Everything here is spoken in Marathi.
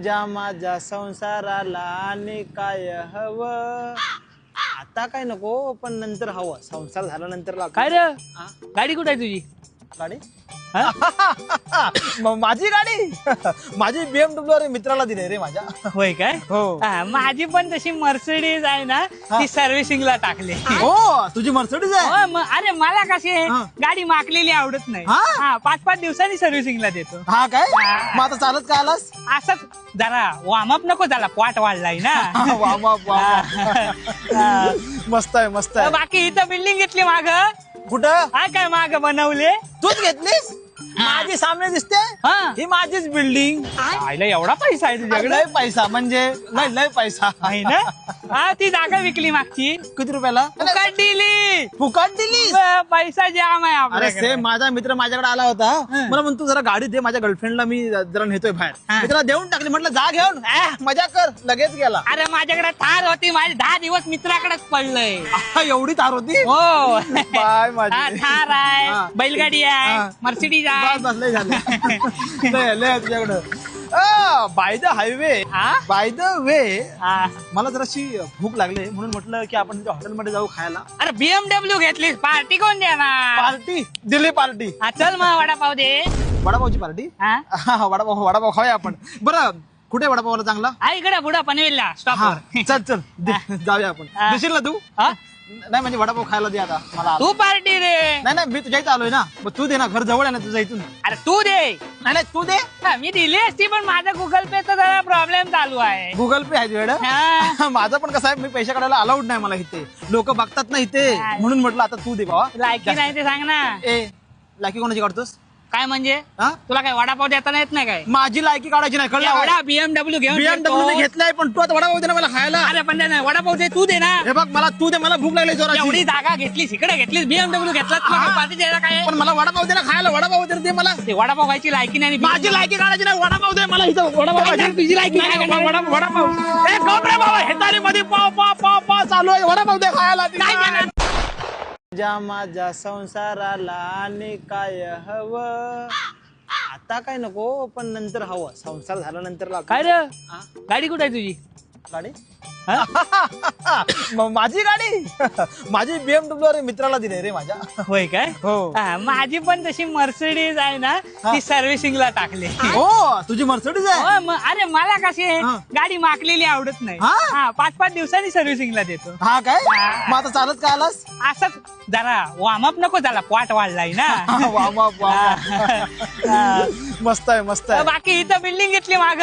ज्या माझ्या संसाराला आणि काय हवं आता काय नको पण नंतर हवं संसार झाल्यानंतर काय रे गाडी कुठे आहे तुझी? गाडी हा? माझी गाडी माझी BMW अरे मित्राला दिली रे माझ्या. होय काय? हो माझी पण तशी मर्सिडीज आहे ना ती सर्व्हिसिंगला टाकली. हो तुझी मर्सिडीज आहे. अरे मला कशी आहे, हा. गाडी माकलेली आवडत नाही. हा? 5-5 दिवसांनी सर्व्हिसिंगला देतो. हा काय मग आता चालत का आलास? असंच जरा वार्मअप नको झाला, पोट वाढलाय ना. वा वा वा मस्त आहे मस्त आहे. बाकी इथं बिल्डिंग घेतली माग. कुठं हा काय माग बनवले? तूच घेतलीस? माझी सामने दिसते हा. ही माझीच बिल्डिंग. आईला एवढा पैसा आहे तुझ्याकडे? लय पैसा म्हणजे लय पैसा आहे ना. हा ती जागा विकली मागची. किती रुपयाला? फुकट दिली. फुकट दिलीस? पैसा जाम आहे अरे आपल्याकडे. सेम माझा मित्र माझ्याकडे आला होता. मला म्हणतो जरा गाडी दे माझ्या गर्लफ्रेंडला मी जरा नेतोय बाहेर. मी त्याला देऊन टाकली म्हटलं जा घेऊन मजा कर. लगेच गेला. अरे माझ्याकडे थार होती, माझी 10 दिवस मित्राकडेच पडलंय. एवढी तार होती? हो बाय माझी. थार आहे, हा. बैलगाडी आहे, हा. मर्सिडीज आहे. बस बस लय झालं. लय तुझ्याकडं. बाय द हायवे हा? बाय द वे हा. मला जराशी भूक लागली म्हणून म्हटलं की आपण हॉटेलमध्ये जाऊ खायला. अरे BMW घेतलीस, पार्टी कोण देणार? पार्टी दिली पार्टी. हा, चल मग वडापाव दे. वडापावची पार्टी. हा वडापाव खाऊया आपण. बरं कुठे वडापावला चांगला? हा, इकडे पुढं पनवेलला स्टॉप हा, वर. चल जाऊया आपण. हा. देशील ना तू? हा? नाही म्हणजे वडापाव खायला दे आता मला. तू पार्टी दे. नाही मी तुझ्या इथं आलोय ना मग तू दे ना. घर जवळ आहे ना तुझ्या इथून. अरे तू दे. नाही तू दे. हा, मी दिली असती पण माझा गुगल पेचा जरा प्रॉब्लेम चालू आहे. गुगल पे आहे तुझ्याकडे? हा. माझं पण कसं आहे मी पैसे काढायला अलाउड नाही मला इथे. लोक बघतात ना इथे म्हणून म्हटलं आता तू दे बाबा. लायकी नाही ते सांग ना. ए लायकी कोणाची काढतोस? काय म्हणजे हा? तुला काय वडापाव देता येत नाही काय? माझी लायकी काढायची नाही कळलं एवढा BMW घेऊन BMW फिरतो. घेतलाय पण तू आता वडापाव दे ना मला खायला. अरे पण नाही, वडापाव दे, तू दे ना. हे बघ मला तू दे मला भूक लागली एवढी जोराची. जागा घेतलीस, इकडे घेतलीस, BMW घेतलास, तुला काय पार्टी द्यायला काय? पण मला वडापाव दे ना खायला. वडापाव दे मला. ते वडापाव खायची लायकी नाही. माझी लायकी काढायची नाही. वडापाव दे मला इथं. वडापाव काय तुझी लायकी नाही का? वडापाव ए गप रे बाबा हेताली मध्ये पाव चालू आहे. वडापाव दे खायला. काय देणार? ज्या माझ्या संसाराला आणि काय हवं आता काय नको पण नंतर हवं संसार झाल्यानंतर काय रे गाडी कुठे आहे तुझी? गाडी हा? माझी गाडी माझी BMW अरे मित्राला दिली रे माझ्या. होय काय? हो माझी पण तशी मर्सिडीज आहे ना ती सर्व्हिसिंगला टाकली. हो तुझी मर्सिडीज आहे. अरे मला कशी आहे, हा. गाडी माकलेली आवडत नाही. हा? 5-5 दिवसांनी सर्व्हिसिंगला देतो. हा काय मग आता चालत का आलास? असंच जरा वार्मअप नको झाला, पोट वाढलाय ना. वा वा वा मस्त आहे मस्त आहे. बाकी इथं बिल्डिंग घेतली माग.